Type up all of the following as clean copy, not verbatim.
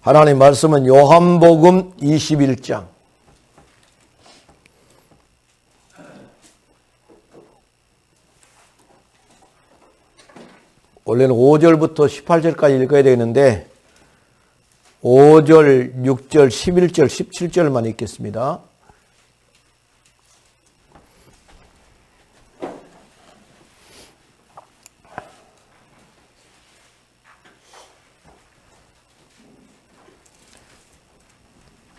하나님 말씀은 요한복음 21장. 원래는 5절부터 18절까지 읽어야 되는데 5절, 6절, 11절, 17절만 읽겠습니다.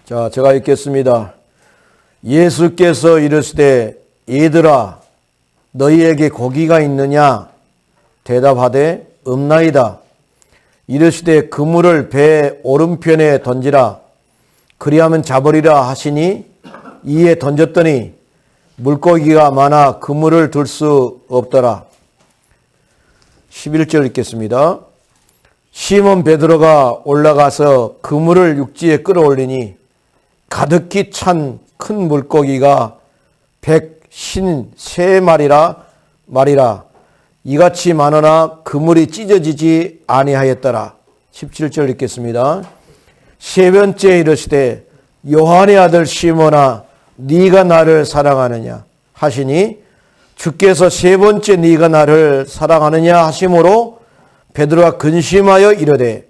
자, 제가 읽겠습니다. 예수께서 이르시되 얘들아 너희에게 고기가 있느냐? 대답하되 없나이다. 이르시되 그물을 배 오른편에 던지라. 그리하면 잡으리라 하시니 이에 던졌더니 물고기가 많아 그물을 들 수 없더라. 11절 읽겠습니다. 시몬 베드로가 올라가서 그물을 육지에 끌어올리니 가득히 찬 큰 물고기가 153마리라 말이라. 이같이 많으나 그물이 찢어지지 아니하였더라. 17절 읽겠습니다. 세 번째 이르시되 요한의 아들 시몬아 네가 나를 사랑하느냐 하시니 주께서 세 번째 네가 나를 사랑하느냐 하심으로 베드로가 근심하여 이르되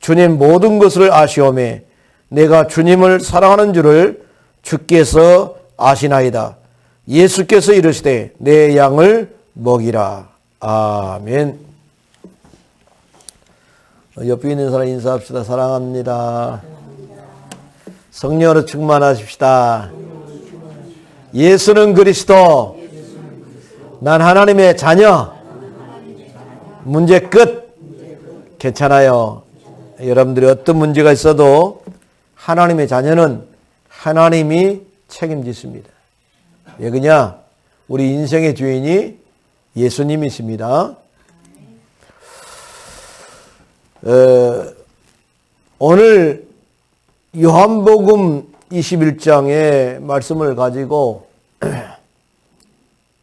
주님 모든 것을 아시오매 내가 주님을 사랑하는 줄을 주께서 아시나이다. 예수께서 이르시되 내 양을 먹이라. 아멘. 옆에 있는 사람 인사합시다. 사랑합니다. 성령으로 충만하십시다. 예수는 그리스도. 난 하나님의 자녀. 문제 끝. 괜찮아요. 여러분들이 어떤 문제가 있어도 하나님의 자녀는 하나님이 책임지십니다. 왜 그러냐? 우리 인생의 주인이 예수님이십니다. 오늘 요한복음 21장의 말씀을 가지고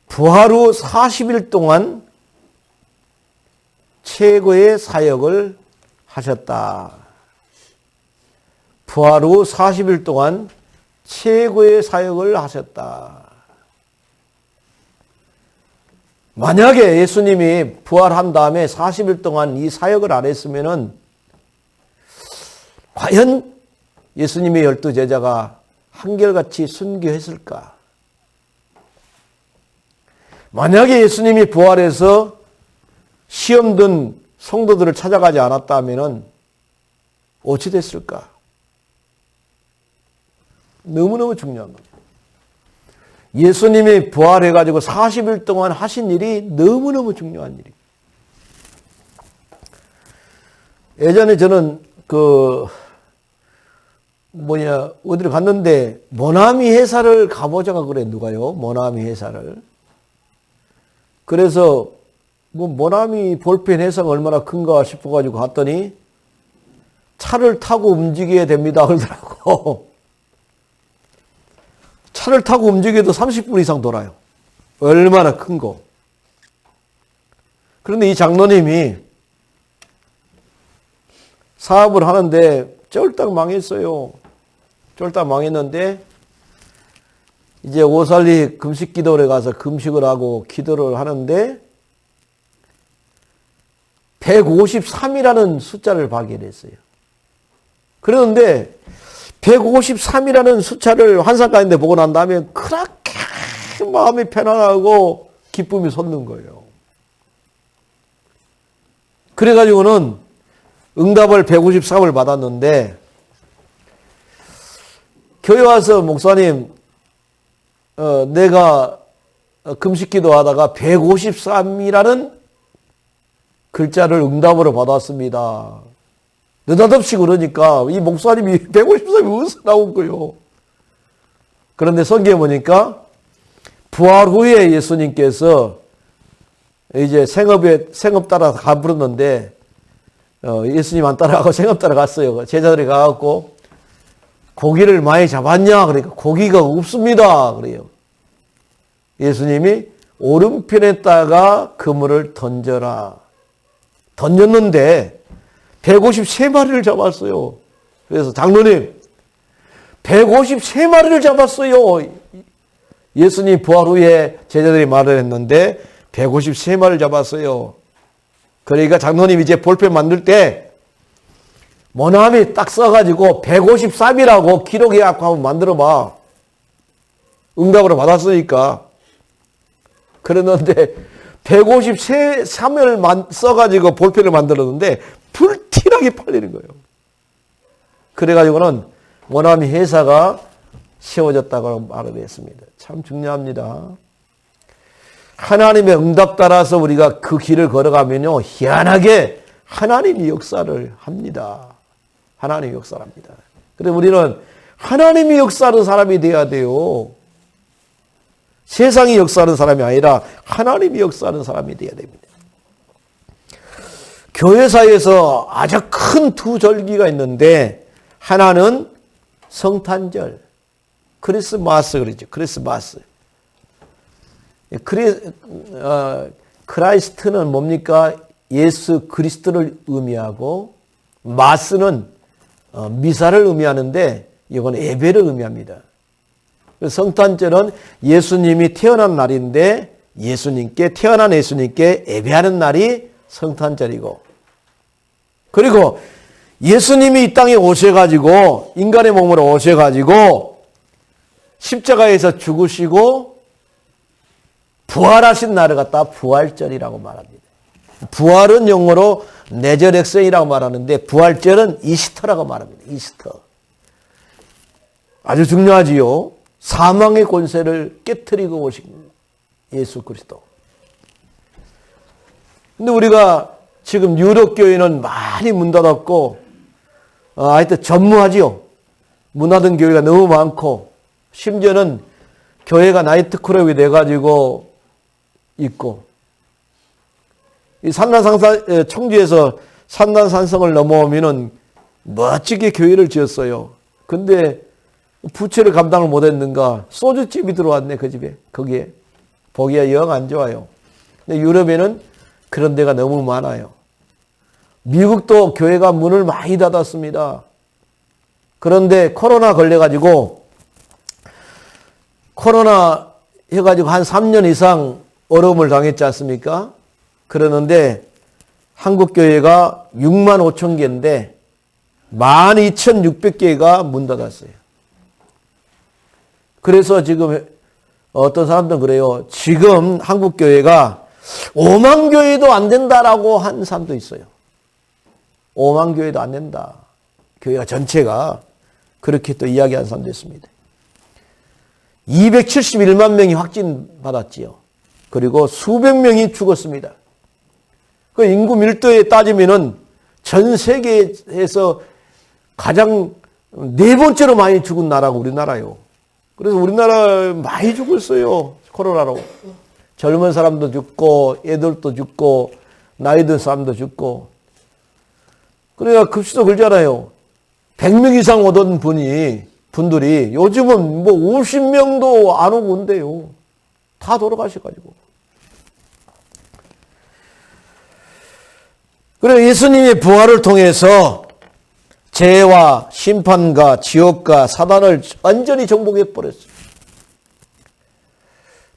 부활 후 40일 동안 최고의 사역을 하셨다. 부활 후 40일 동안 최고의 사역을 하셨다. 만약에 예수님이 부활한 다음에 40일 동안 이 사역을 안 했으면은 과연 예수님의 12제자가 한결같이 순교했을까? 만약에 예수님이 부활해서 시험 든 성도들을 찾아가지 않았다면은 어찌 됐을까? 너무너무 중요한 겁니다. 예수님이 부활해가지고 40일 동안 하신 일이 너무너무 중요한 일이에요. 예전에 저는 어디를 갔는데 모나미 회사를 가보자가 그래. 누가요? 모나미 회사를. 그래서 모나미 볼펜 회사가 얼마나 큰가 싶어가지고 갔더니 차를 타고 움직여야 됩니다 그러더라고. 차를 타고 움직여도 30분 이상 돌아요. 얼마나 큰 거. 그런데 이 장로님이 사업을 하는데 쫄딱 망했어요. 쫄딱 망했는데 이제 오살리 금식 기도를 가서 금식을 하고 기도를 하는데 153이라는 숫자를 발견했어요. 그런데 153이라는 숫자를 환상 가운데 보고 난 다음에 그렇게 마음이 편안하고 기쁨이 솟는 거예요. 그래가지고는 응답을 153을 받았는데 교회 와서 목사님 내가 금식기도 하다가 153이라는 글자를 응답으로 받았습니다. 느닷없이 그러니까 이 목사님이 153이 어디서 나온 거예요. 그런데 성경에 보니까 부활 후에 예수님께서 이제 생업 따라 가버렸는데 예수님 안 따라가고 생업 따라갔어요. 제자들이 가갖고 고기를 많이 잡았냐? 그러니까 고기가 없습니다. 그래요. 예수님이 오른편에다가 그물을 던져라. 던졌는데 153마리를 잡았어요. 그래서 장로님, 153마리를 잡았어요. 예수님 부활 후에 제자들이 말을 했는데 153마리를 잡았어요. 그러니까 장로님 이제 볼펜 만들 때 모나미 딱 써가지고 153이라고 기록해갖고 한번 만들어봐. 응답으로 받았으니까. 그랬는데 153을 써가지고 볼펜을 만들었는데 불티나게 팔리는 거예요. 그래가지고는 모나미 회사가 세워졌다고 말을 했습니다. 참 중요합니다. 하나님의 응답 따라서 우리가 그 길을 걸어가면요, 희한하게 하나님이 역사를 합니다. 하나님이 역사를 합니다. 그래서 우리는 하나님이 역사하는 사람이 돼야 돼요. 세상이 역사하는 사람이 아니라 하나님이 역사하는 사람이 돼야 됩니다. 교회사에서 아주 큰 두 절기가 있는데 하나는 성탄절, 크리스마스 그러죠. 크리스마스. 크라이스트는 뭡니까? 예수 그리스도를 의미하고 마스는 미사를 의미하는데 이건 예배를 의미합니다. 성탄절은 예수님이 태어난 날인데 태어난 예수님께 예배하는 날이 성탄절이고, 그리고 예수님이 이 땅에 오셔가지고 인간의 몸으로 오셔가지고 십자가에서 죽으시고 부활하신 날을 갖다 부활절이라고 말합니다. 부활은 영어로 레저렉션이라고 말하는데 부활절은 이스터라고 말합니다. 이스터. 아주 중요하지요. 사망의 권세를 깨트리고 오신 예수 그리스도. 근데 우리가 지금 유럽 교회는 많이 문 닫았고, 하여튼 전무하지요. 문 닫은 교회가 너무 많고, 심지어는 교회가 나이트클럽이 돼가지고 있고, 이 산란상사, 청주에서 산란산성을 넘어오면은 멋지게 교회를 지었어요. 근데 부채를 감당을 못했는가, 소주집이 들어왔네, 그 집에. 거기에. 보기가 영 안 좋아요. 근데 유럽에는 그런 데가 너무 많아요. 미국도 교회가 문을 많이 닫았습니다. 그런데 코로나 걸려가지고, 코로나 해가지고 한 3년 이상 어려움을 당했지 않습니까? 그러는데 한국교회가 6만 5천 개인데 12,600개가 문 닫았어요. 그래서 지금 어떤 사람들은 그래요. 지금 한국교회가 5만 교회도 안 된다라고 한 사람도 있어요. 5만 교회도 안 된다. 교회가 전체가 그렇게 또 이야기한 사람도 있습니다. 271만 명이 확진받았지요. 그리고 수백 명이 죽었습니다. 그 인구 밀도에 따지면은 전 세계에서 가장 네 번째로 많이 죽은 나라가 우리나라요. 그래서 우리나라 많이 죽었어요. 코로나로. 젊은 사람도 죽고 애들도 죽고 나이 든 사람도 죽고. 그러니까 급수도 그러잖아요. 100명 이상 오던 분들이 요즘은 뭐 50명도 안 오고 온대요. 다 돌아가셔가지고. 그래, 예수님의 부활을 통해서 죄와 심판과 지옥과 사단을 완전히 정복해 버렸어요.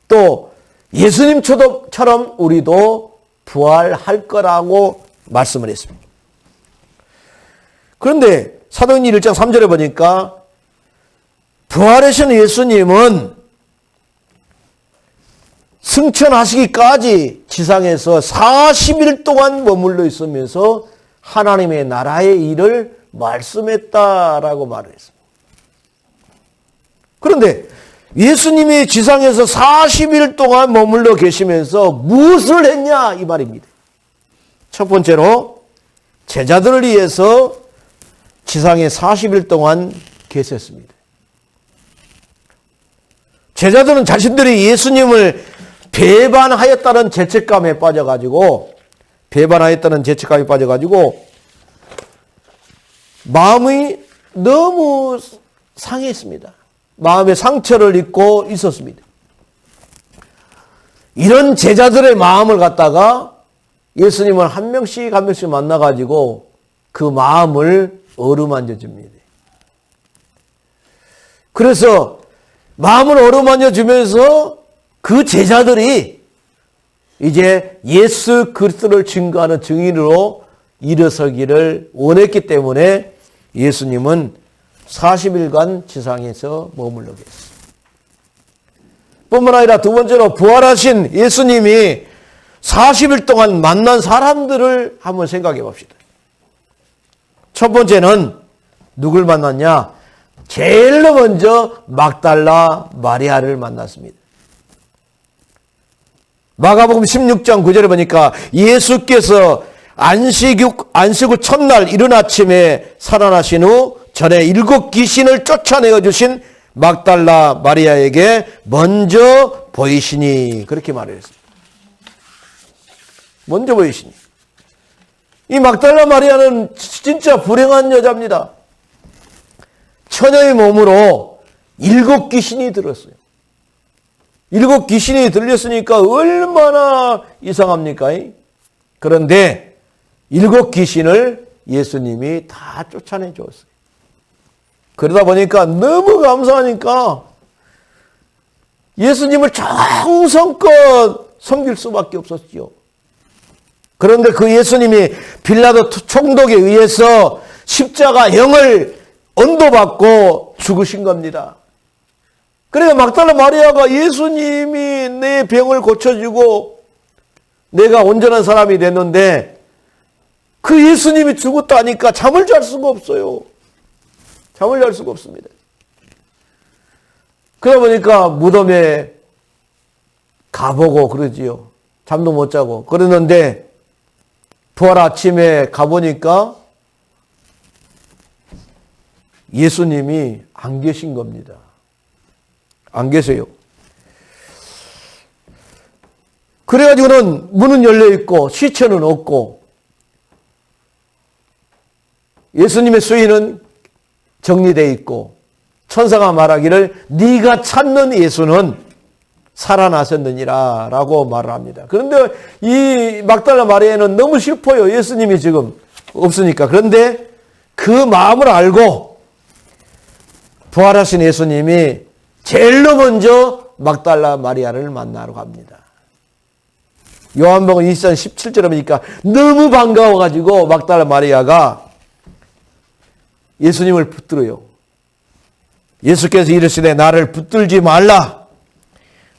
또 예수님처럼 우리도 부활할 거라고 말씀을 했습니다. 그런데 사도행전 1장 3절에 보니까 부활하신 예수님은 승천하시기까지 지상에서 40일 동안 머물러 있으면서 하나님의 나라의 일을 말씀했다라고 말을 했습니다. 그런데 예수님이 지상에서 40일 동안 머물러 계시면서 무엇을 했냐 이 말입니다. 첫 번째로 제자들을 위해서 지상에 40일 동안 계셨습니다. 제자들은 자신들이 예수님을 배반하였다는 죄책감에 빠져가지고 마음이 너무 상했습니다. 마음의 상처를 입고 있었습니다. 이런 제자들의 마음을 갖다가 예수님은 한 명씩 한 명씩 만나가지고 그 마음을 어루만져 줍니다. 그래서 마음을 어루만져 주면서 그 제자들이 이제 예수 그리스도를 증거하는 증인으로 일어서기를 원했기 때문에 예수님은 40일간 지상에서 머물러 계셨습니다. 뿐만 아니라 두 번째로 부활하신 예수님이 40일 동안 만난 사람들을 한번 생각해 봅시다. 첫 번째는 누굴 만났냐? 제일 먼저 막달라 마리아를 만났습니다. 마가복음 16장 9절에 보니까 예수께서 안식 후 첫날 이른 아침에 살아나신 후 전에 7 귀신을 쫓아내어 주신 막달라 마리아에게 먼저 보이시니 그렇게 말했습니다. 먼저 보이시니. 이 막달라 마리아는 진짜 불행한 여자입니다. 처녀의 몸으로 7 귀신이 들었어요. 7 귀신이 들렸으니까 얼마나 이상합니까? 그런데 7 귀신을 예수님이 다 쫓아내 줬어요. 그러다 보니까 너무 감사하니까 예수님을 정성껏 섬길 수밖에 없었지요. 그런데 그 예수님이 빌라도 총독에 의해서 십자가형을 언도받고 죽으신 겁니다. 그러니까 막달라 마리아가 예수님이 내 병을 고쳐주고 내가 온전한 사람이 됐는데 그 예수님이 죽었다니까 잠을 잘 수가 없어요. 잠을 잘 수가 없습니다. 그러다 보니까 무덤에 가보고 그러지요. 잠도 못 자고 그러는데 부활 아침에 가보니까 예수님이 안 계신 겁니다. 안 계세요. 그래가지고는 문은 열려있고 시체는 없고 예수님의 수인은 정리되어 있고 천사가 말하기를 네가 찾는 예수는 살아나셨느니라 라고 말을 합니다. 그런데 이 막달라 마리아는 너무 슬퍼요. 예수님이 지금 없으니까. 그런데 그 마음을 알고 부활하신 예수님이 제일 먼저 막달라 마리아를 만나러 갑니다. 요한복음 2장 17절에 보니까 너무 반가워가지고 막달라 마리아가 예수님을 붙들어요. 예수께서 이르시되 나를 붙들지 말라.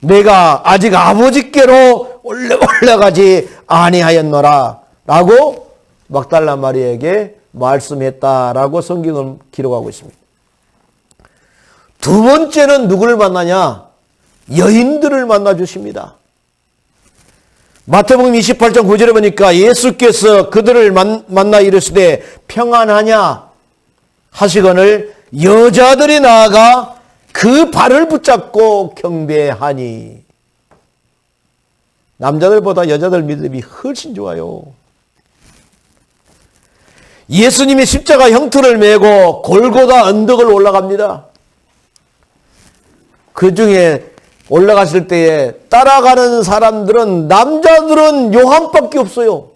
내가 아직 아버지께로 올라가지 아니하였노라 라고 막달라 마리아에게 말씀했다라고 성경은 기록하고 있습니다. 두 번째는 누구를 만나냐? 여인들을 만나 주십니다. 마태복음 28장 9절에 보니까 예수께서 그들을 만나 이르시되 평안하냐 하시거늘 여자들이 나아가 그 발을 붙잡고 경배하니. 남자들보다 여자들 믿음이 훨씬 좋아요. 예수님이 십자가 형틀을 메고 골고다 언덕을 올라갑니다. 그 중에 올라가실 때에 따라가는 사람들은 남자들은 요한밖에 없어요.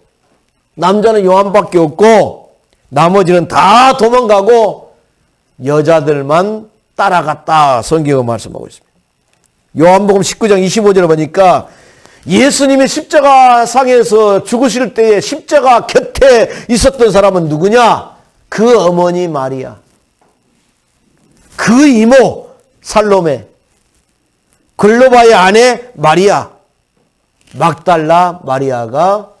남자는 요한밖에 없고 나머지는 다 도망가고 여자들만 따라갔다 성경은 말씀하고 있습니다. 요한복음 19장 25절에 보니까 예수님이 십자가 상에서 죽으실 때에 십자가 곁에 있었던 사람은 누구냐? 그 어머니 마리아, 그 이모 살로메, 글로바의 아내 마리아, 막달라 마리아가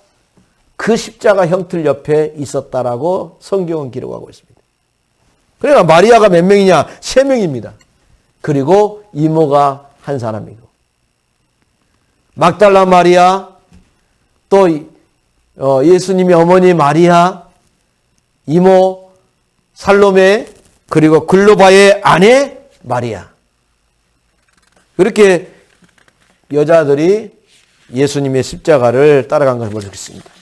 그 십자가 형틀 옆에 있었다라고 성경은 기록하고 있습니다. 그러니까 마리아가 몇 명이냐? 3명입니다. 그리고 이모가 한 사람이고. 막달라 마리아, 또 예수님의 어머니 마리아, 이모 살로메, 그리고 글로바의 아내 마리아. 그렇게 여자들이 예수님의 십자가를 따라간 것을 볼 수 있습니다.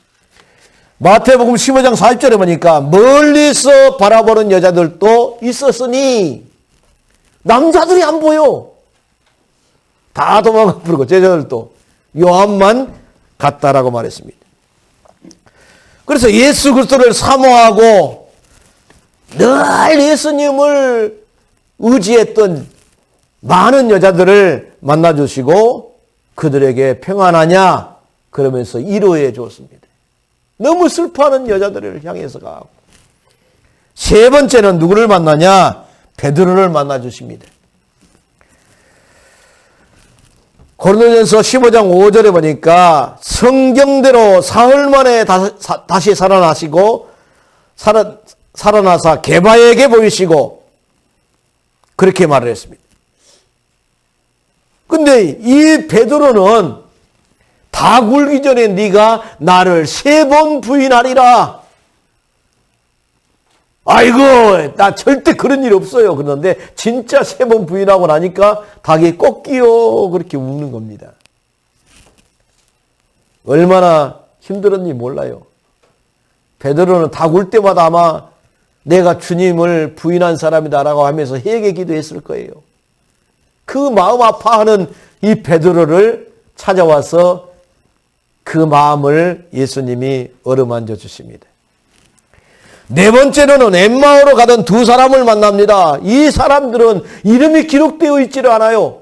마태복음 15장 40절에 보니까 멀리서 바라보는 여자들도 있었으니 남자들이 안 보여. 다 도망가 버리고 제자들도 요한만 갔다라고 말했습니다. 그래서 예수 그리스도를 사모하고 늘 예수님을 의지했던 많은 여자들을 만나주시고 그들에게 평안하냐 그러면서 위로해 주었습니다. 너무 슬퍼하는 여자들을 향해서 가고, 세 번째는 누구를 만나냐? 베드로를 만나 주십니다. 고린도전서 15장 5절에 보니까 성경대로 사흘 만에 다시 살아나시고 살아나사 게바에게 보이시고 그렇게 말을 했습니다. 근데 이 베드로는 다 굴기 전에 네가 나를 3번 부인하리라. 아이고, 나 절대 그런 일 없어요. 그런데 진짜 3번 부인하고 나니까 닭이 꺾이요. 그렇게 우는 겁니다. 얼마나 힘들었는지 몰라요. 베드로는 다 굴 때마다 아마 내가 주님을 부인한 사람이다라고 하면서 회개 기도했을 거예요. 그 마음 아파하는 이 베드로를 찾아와서 그 마음을 예수님이 어루만져 주십니다. 네 번째로는 엠마오로 가던 두 사람을 만납니다. 이 사람들은 이름이 기록되어 있지를 않아요.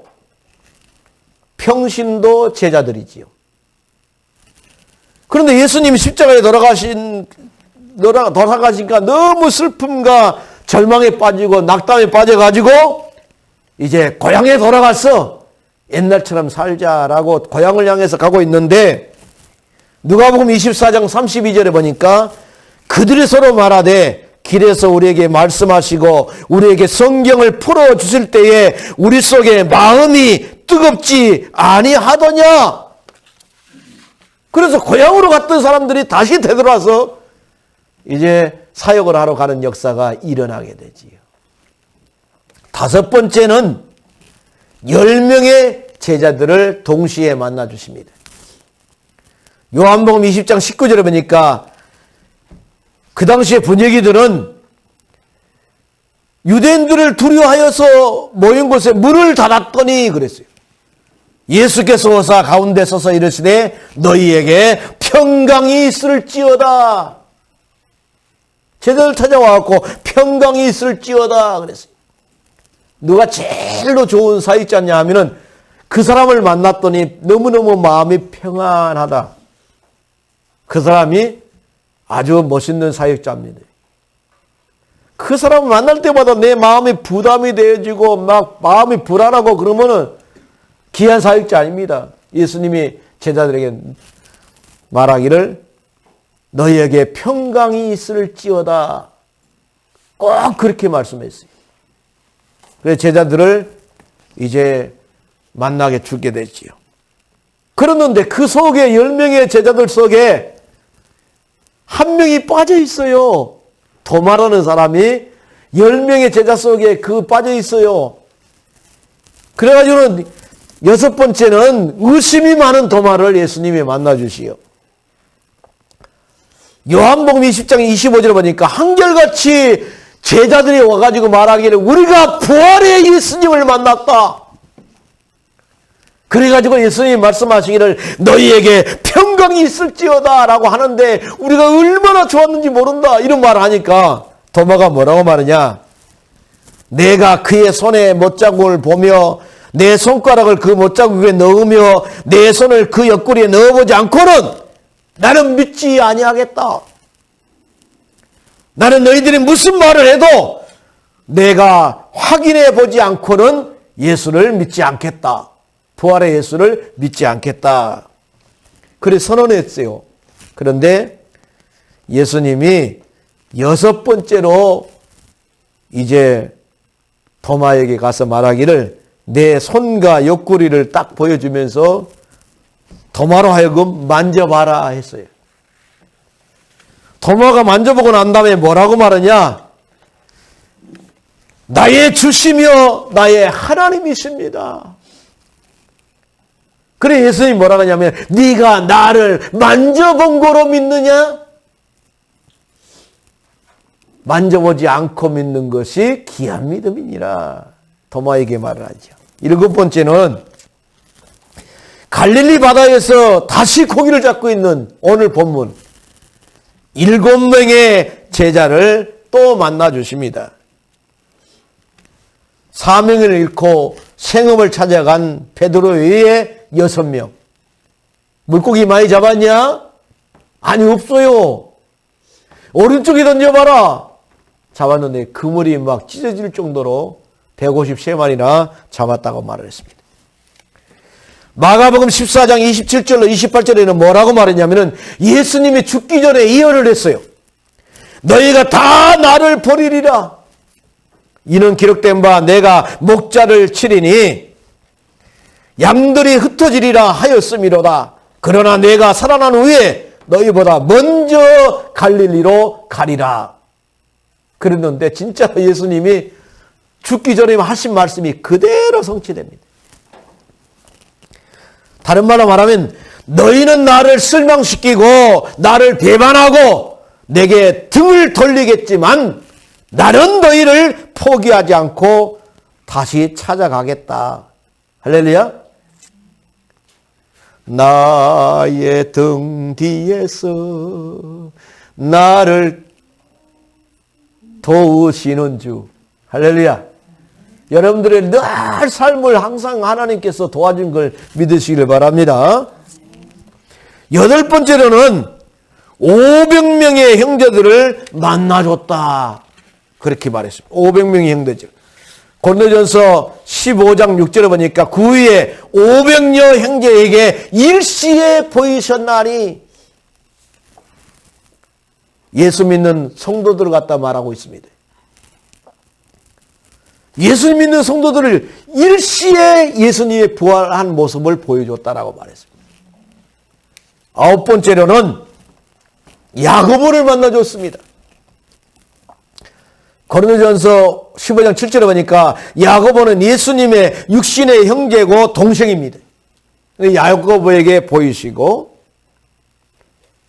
평신도 제자들이지요. 그런데 예수님이 십자가에 돌아가시니까 너무 슬픔과 절망에 빠지고 낙담에 빠져가지고 이제 고향에 돌아가서 옛날처럼 살자라고 고향을 향해서 가고 있는데, 누가복음 24장 32절에 보니까 그들이 서로 말하되 길에서 우리에게 말씀하시고 우리에게 성경을 풀어주실 때에 우리 속에 마음이 뜨겁지 아니하더냐. 그래서 고향으로 갔던 사람들이 다시 되돌아서 이제 사역을 하러 가는 역사가 일어나게 되지요. 다섯 번째는 10명의 제자들을 동시에 만나 주십니다. 요한복음 20장 19절에 보니까 그 당시의 분위기들은 유대인들을 두려워하여서 모인 곳에 문을 닫았더니 그랬어요. 예수께서 오사 가운데 서서 이르시되 너희에게 평강이 있을지어다. 제자들 찾아와갖고 평강이 있을지어다 그랬어요. 누가 제일로 좋은 사역자냐 하면은 그 사람을 만났더니 너무너무 마음이 평안하다. 그 사람이 아주 멋있는 사역자입니다. 그 사람을 만날 때마다 내 마음이 부담이 되어지고 막 마음이 불안하고 그러면은 귀한 사역자 아닙니다. 예수님이 제자들에게 말하기를 너희에게 평강이 있을지어다. 꼭 그렇게 말씀했어요. 그래서 제자들을 이제 만나게 주게 됐지요. 그러는데 그 속에 10명의 제자들 속에 한 명이 빠져 있어요. 도마라는 사람이 10명의 제자 속에 빠져 있어요. 그래가지고는 여섯 번째는 의심이 많은 도마를 예수님이 만나 주시요. 요한복음 20장 25절에 보니까 한결같이 제자들이 와가지고 말하기를 우리가 부활의 예수님을 만났다. 그래가지고 예수님이 말씀하시기를 너희에게 평강이 있을지어다 라고 하는데 우리가 얼마나 좋았는지 모른다 이런 말을 하니까 도마가 뭐라고 말하냐. 내가 그의 손에 못자국을 보며 내 손가락을 그 못자국에 넣으며 내 손을 그 옆구리에 넣어보지 않고는 나는 믿지 아니하겠다. 나는 너희들이 무슨 말을 해도 내가 확인해 보지 않고는 예수를 믿지 않겠다. 부활의 예수를 믿지 않겠다. 그래 선언했어요. 그런데 예수님이 여섯 번째로 이제 도마에게 가서 말하기를 내 손과 옆구리를 딱 보여주면서 도마로 하여금 만져봐라 했어요. 도마가 만져보고 난 다음에 뭐라고 말하냐? 나의 주시며 나의 하나님이십니다. 그래 예수님이 뭐라고 하냐면 네가 나를 만져본 거로 믿느냐? 만져보지 않고 믿는 것이 귀한 믿음이니라. 도마에게 말을 하죠. 일곱 번째는 갈릴리 바다에서 다시 고기를 잡고 있는 오늘 본문 7명의 제자를 또 만나 주십니다. 사명을 잃고 생업을 찾아간 베드로 외에 6명. 물고기 많이 잡았냐? 아니, 없어요. 오른쪽에 던져봐라. 잡았는데 그물이 막 찢어질 정도로 153마리나 잡았다고 말을 했습니다. 마가복음 14장 27절로 28절에는 뭐라고 말했냐면은 예수님이 죽기 전에 예언을 했어요. 너희가 다 나를 버리리라. 이는 기록된 바 내가 목자를 치리니 양들이 흩어지리라 하였음이로다. 그러나 내가 살아난 후에 너희보다 먼저 갈릴리로 가리라. 그랬는데 진짜 예수님이 죽기 전에 하신 말씀이 그대로 성취됩니다. 다른 말로 말하면 너희는 나를 실망시키고 나를 배반하고 내게 등을 돌리겠지만 나는 너희를 포기하지 않고 다시 찾아가겠다. 할렐루야. 나의 등 뒤에서 나를 도우시는 주. 할렐루야. 여러분들의 늘 삶을 항상 하나님께서 도와준 걸 믿으시길 바랍니다. 8번째로는 500명의 형제들을 만나줬다. 그렇게 말했습니다. 500명의 형제들. 고린도전서 15장 6절에 보니까 그 후에 500여 형제에게 일시에 보이셨나니 예수 믿는 성도들을 갖다 말하고 있습니다. 예수 믿는 성도들을 일시에 예수님의 부활한 모습을 보여줬다라고 말했습니다. 9번째로는 야고보를 만나줬습니다. 고린도전서 15장 7절에 보니까 야고보는 예수님의 육신의 형제고 동생입니다. 야고보에게 보이시고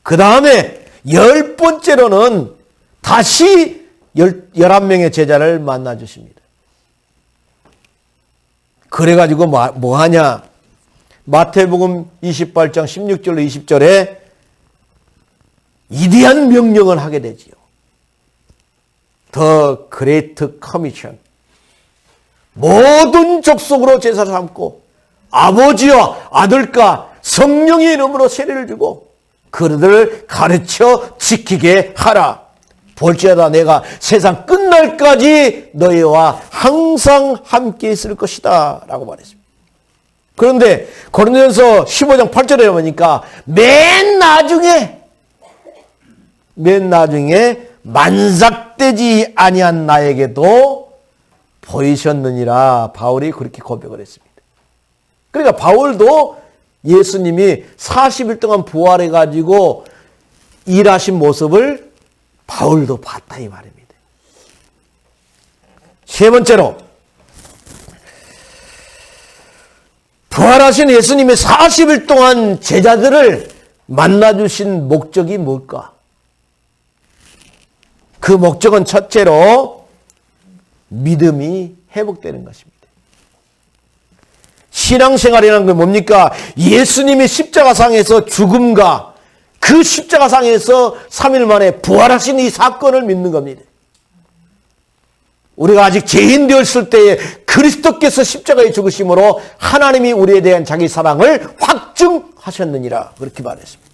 그 다음에 10번째로는 다시 11명의 제자를 만나주십니다. 그래가지고 뭐 하냐? 마태복음 28장 16절로 20절에 위대한 명령을 하게 되지요. The Great Commission. 모든 족속으로 제사를 삼고 아버지와 아들과 성령의 이름으로 세례를 주고 그들을 가르쳐 지키게 하라. 볼지어다 내가 세상 끝날까지 너희와 항상 함께 있을 것이다 라고 말했습니다. 그런데 고린도전서 15장 8절에 보니까 맨 나중에 만삭되지 아니한 나에게도 보이셨느니라. 바울이 그렇게 고백을 했습니다. 그러니까 바울도 예수님이 40일 동안 부활해가지고 일하신 모습을 바울도 봤다 이 말입니다. 세 번째로 부활하신 예수님이 40일 동안 제자들을 만나주신 목적이 뭘까? 그 목적은 첫째로 믿음이 회복되는 것입니다. 신앙생활이라는 건 뭡니까? 예수님이 십자가상에서 죽음과 그 십자가상에서 3일 만에 부활하신 이 사건을 믿는 겁니다. 우리가 아직 죄인 되었을 때에 그리스도께서 십자가에 죽으심으로 하나님이 우리에 대한 자기 사랑을 확증하셨느니라. 그렇게 말했습니다.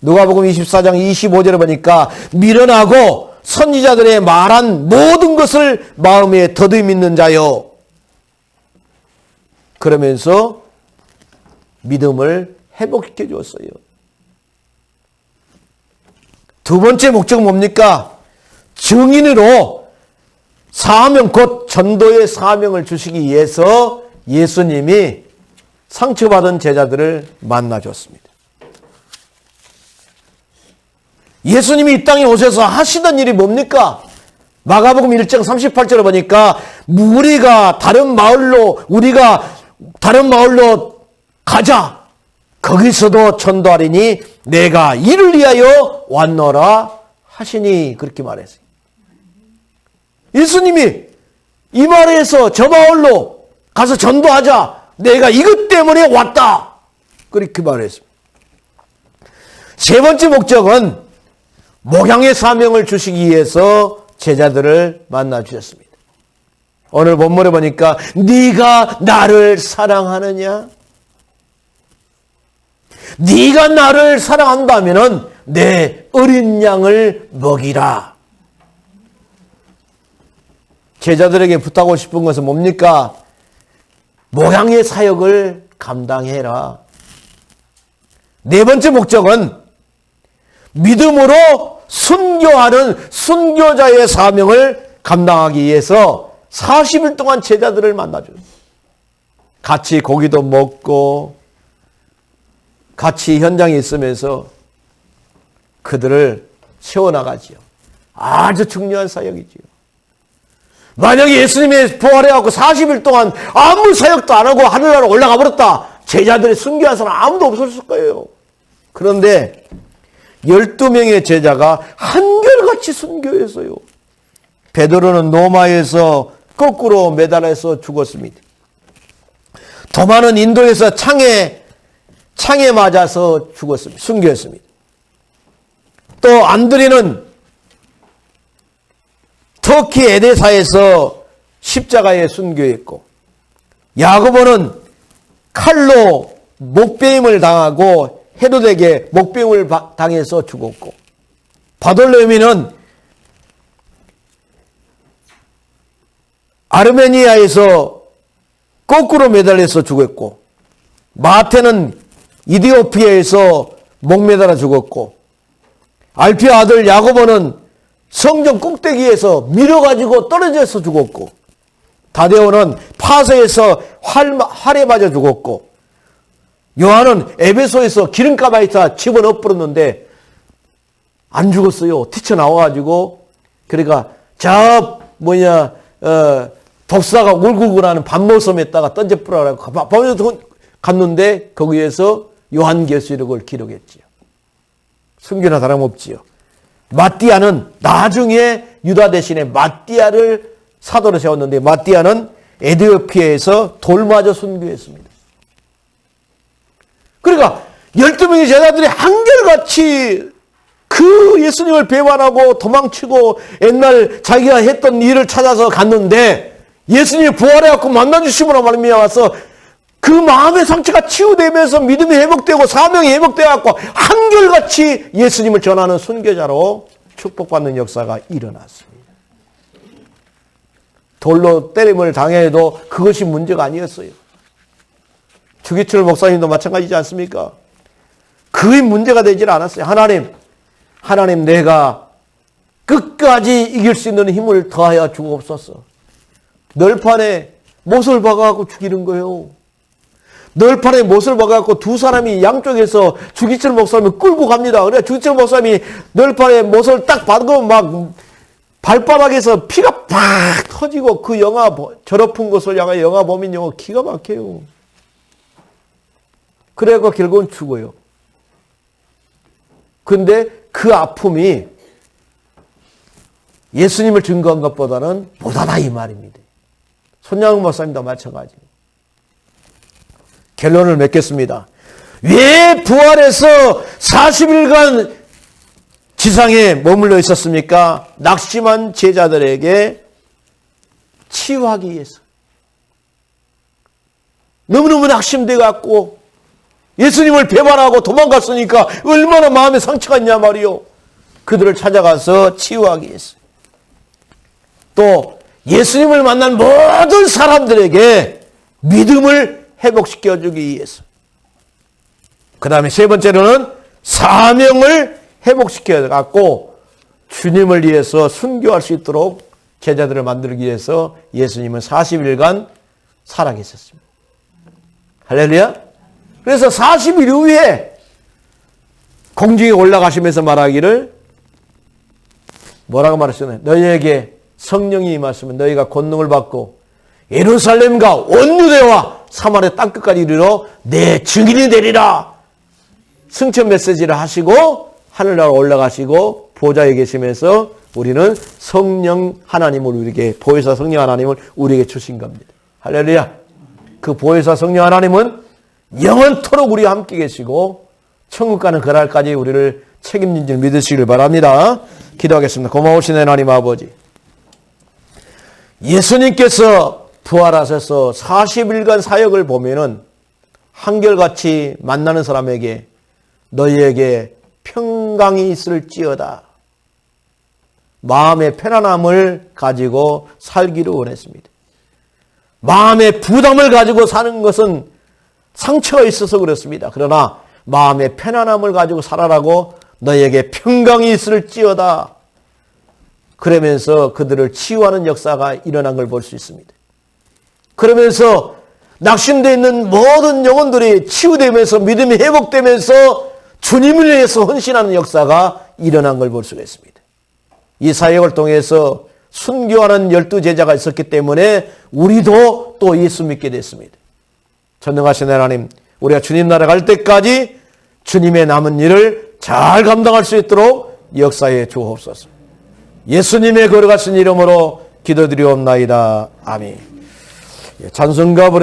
누가복음 24장 25절에 보니까 미련하고 선지자들의 말한 모든 것을 마음에 더듬 있는 자요. 그러면서 믿음을 회복시켜 주었어요. 두 번째 목적은 뭡니까? 증인으로 사명 곧 전도의 사명을 주시기 위해서 예수님이 상처받은 제자들을 만나줬습니다. 예수님이 이 땅에 오셔서 하시던 일이 뭡니까? 마가복음 1장 38절에 보니까 우리가 다른 마을로 가자. 거기서도 전도하리니 내가 이를 위하여 왔노라 하시니 그렇게 말했어요. 예수님이 이 마을에서 저 마을로 가서 전도하자. 내가 이것 때문에 왔다. 그렇게 말했습니다. 세 번째 목적은 목양의 사명을 주시기 위해서 제자들을 만나 주셨습니다. 오늘 본문에 보니까 네가 나를 사랑하느냐? 네가 나를 사랑한다면은 내 어린 양을 먹이라. 제자들에게 부탁하고 싶은 것은 뭡니까? 목양의 사역을 감당해라. 네 번째 목적은 믿음으로 순교하는 순교자의 사명을 감당하기 위해서 40일 동안 제자들을 만나줘요. 같이 고기도 먹고 같이 현장에 있으면서 그들을 세워나가지요. 아주 중요한 사역이지요. 만약에 예수님이 부활해갖고 40일 동안 아무 사역도 안 하고 하늘나라 올라가 버렸다. 제자들이 순교한 사람 아무도 없었을 거예요. 그런데 12명의 제자가 한결같이 순교했어요. 베드로는 노마에서 거꾸로 매달려서 죽었습니다. 도마는 인도에서 창에 맞아서 죽었습니다. 순교했습니다. 또 안드레는 터키 에데사에서 십자가에 순교했고, 야고보는 칼로 목베임을 당하고 헤롯에게 목베임을 당해서 죽었고, 바돌로미는 아르메니아에서 거꾸로 매달려서 죽었고, 마태는 이디오피아에서 목매달아 죽었고, 알피의 아들 야고보는 성전 꼭대기에서 밀어가지고 떨어져서 죽었고, 다데오는 파서에서 활에 맞아 죽었고, 요한은 에베소에서 기름가마에다 집어넣어 버렸는데 안 죽었어요. 튀쳐나와가지고. 그러니까 독사가 울고불하는 밤모섬에다가 던져뿌려라고 밤에도 갔는데 거기에서 요한계시록을 기록했지요. 순교나 다름없지요. 마띠아는 나중에 유다 대신에 마띠아를 사도로 세웠는데, 마띠아는 에티오피아에서 돌 맞아 순교했습니다. 그러니까 12명의 제자들이 한결같이 그 예수님을 배반하고 도망치고 옛날 자기가 했던 일을 찾아서 갔는데, 예수님이 부활해갖고 만나주심으로 말미암아서 그 마음의 상처가 치유되면서 믿음이 회복되고 사명이 회복되어갖고 한결같이 예수님을 전하는 순교자로 축복받는 역사가 일어났습니다. 돌로 때림을 당해도 그것이 문제가 아니었어요. 주기철 목사님도 마찬가지지 않습니까? 그게 문제가 되질 않았어요. 하나님 내가 끝까지 이길 수 있는 힘을 더하여 주옵소서. 널판에 못을 박아갖고 죽이는 거예요. 널판에 못을 박아갖고 두 사람이 양쪽에서 주기철 목사님을 끌고 갑니다. 그래 주기철 목사님이 널판에 못을 딱 박고 막 발바닥에서 피가 팍 터지고, 그 영화 저럽은 것을 향해 영화 보면 영화 기가 막혀요. 그래갖고 결국은 죽어요. 근데 그 아픔이 예수님을 증거한 것보다는 보다다 이 말입니다. 손양훈 목사님도 마찬가지. 결론을 맺겠습니다. 왜 부활해서 40일간 지상에 머물러 있었습니까? 낙심한 제자들에게 치유하기 위해서. 너무너무 낙심돼 갖고 예수님을 배반하고 도망갔으니까 얼마나 마음에 상처가 있냐 말이요. 그들을 찾아가서 치유하기 위해서. 또 예수님을 만난 모든 사람들에게 믿음을 회복시켜주기 위해서. 그 다음에 세 번째로는 사명을 회복시켜갖고 주님을 위해서 순교할 수 있도록 제자들을 만들기 위해서 예수님은 40일간 살아계셨습니다. 할렐루야. 그래서 40일 후에 공중에 올라가시면서 말하기를 뭐라고 말하셨나요? 너희에게 성령이 임하시면 너희가 권능을 받고 예루살렘과 온 유대와 사마리아 땅끝까지 이르러 내 증인이 되리라. 승천 메시지를 하시고 하늘나라 올라가시고 보좌에 계시면서 우리는 성령 하나님을 우리에게, 보혜사 성령 하나님을 우리에게 주신 겁니다. 할렐루야. 그 보혜사 성령 하나님은 영원토록 우리와 함께 계시고 천국 가는 그날까지 우리를 책임진 줄 믿으시길 바랍니다. 기도하겠습니다. 고마우신 하나님 아버지, 예수님께서 부활하셔서 40일간 사역을 보면은 한결같이 만나는 사람에게 너희에게 평강이 있을지어다, 마음의 편안함을 가지고 살기를 원했습니다. 마음의 부담을 가지고 사는 것은 상처가 있어서 그렇습니다. 그러나 마음의 편안함을 가지고 살아라고 너희에게 평강이 있을지어다, 그러면서 그들을 치유하는 역사가 일어난 걸 볼 수 있습니다. 그러면서 낙심되어 있는 모든 영혼들이 치유되면서 믿음이 회복되면서 주님을 위해서 헌신하는 역사가 일어난 걸 볼 수가 있습니다. 이 사역을 통해서 순교하는 12제자가 있었기 때문에 우리도 또 예수 믿게 됐습니다. 전능하신 하나님, 우리가 주님 나라 갈 때까지 주님의 남은 일을 잘 감당할 수 있도록 역사해 주옵소서. 예수님의 거룩하신 이름으로 기도드리옵나이다. 아멘. 찬송가 부르